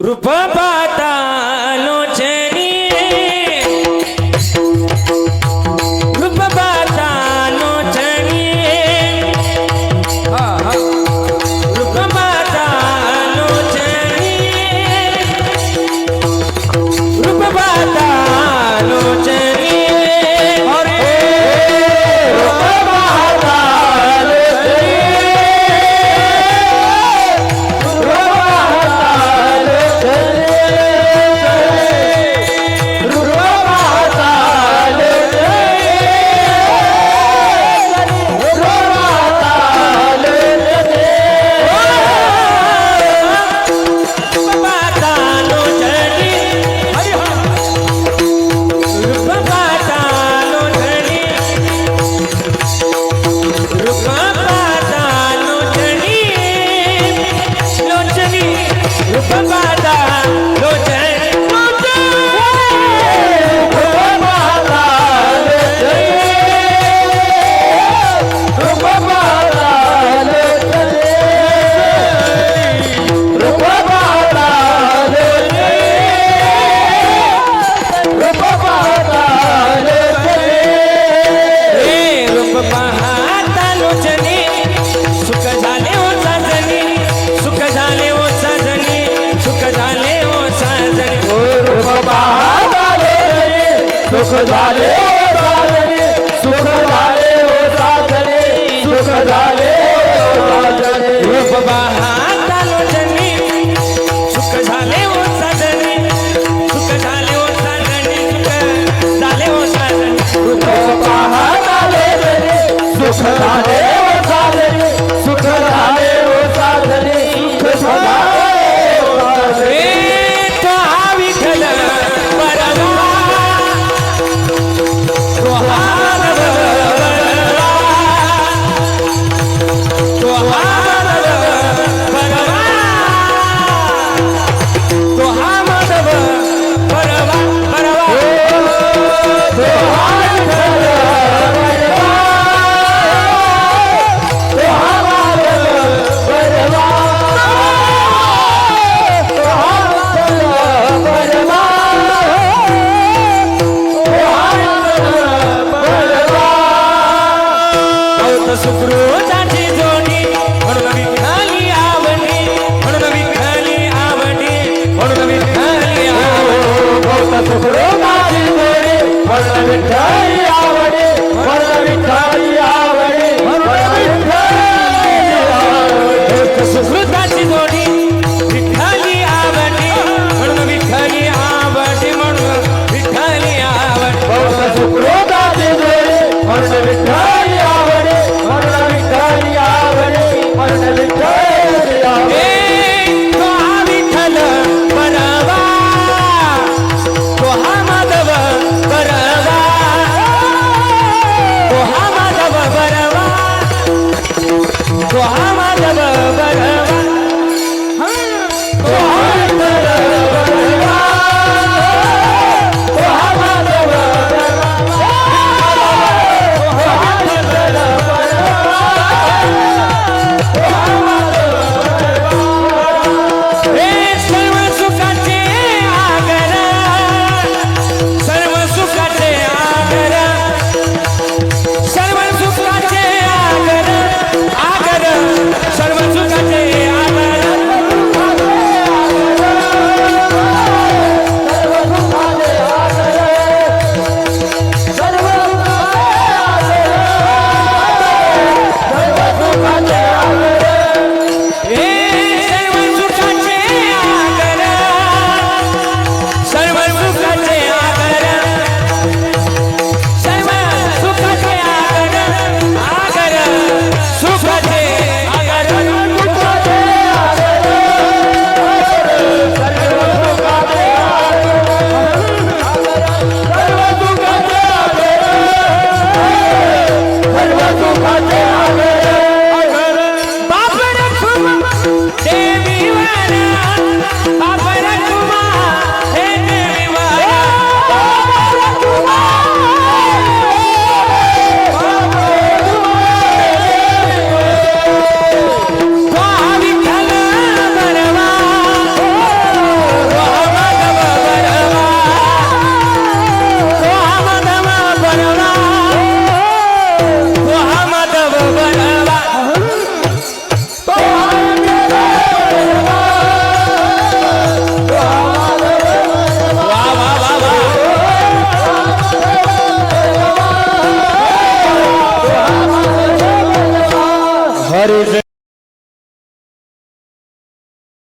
रूप पाहता लोचनी रूप पाहता लोचनी रूप पाहता लोचनी रूप पाहता लोचनी सुख झाले सुख झाले ओ साधने सुख झाले रूप पाहता लोचनी सुख झाले ओ साधने सुख झाले ओ साधने सुख झाले ओ साधने रूप पाहता सुख झाले ओ साधने सुख झाले ओ साधने सुख झाले ओ साधने तो हा विठ्ठल परवा सुकृताची जोडी म्हणून विठ्ठली आवडी म्हणून विठ्ठली आवडी म्हणून विठ्ठली आवडी सुकृताची जोडी म्हणून विठ्ठली आवडी म्हणून विठ्ठली आवडी म्हणून विठ्ठली आवडी सुकृताची जोडी विठ्ठली आवडी म्हणून विठ्ठली आवडी म्हणून विठ्ठली आवडी सुकृताची जोडी म्हणून विठ्ठली आवडी हरी जय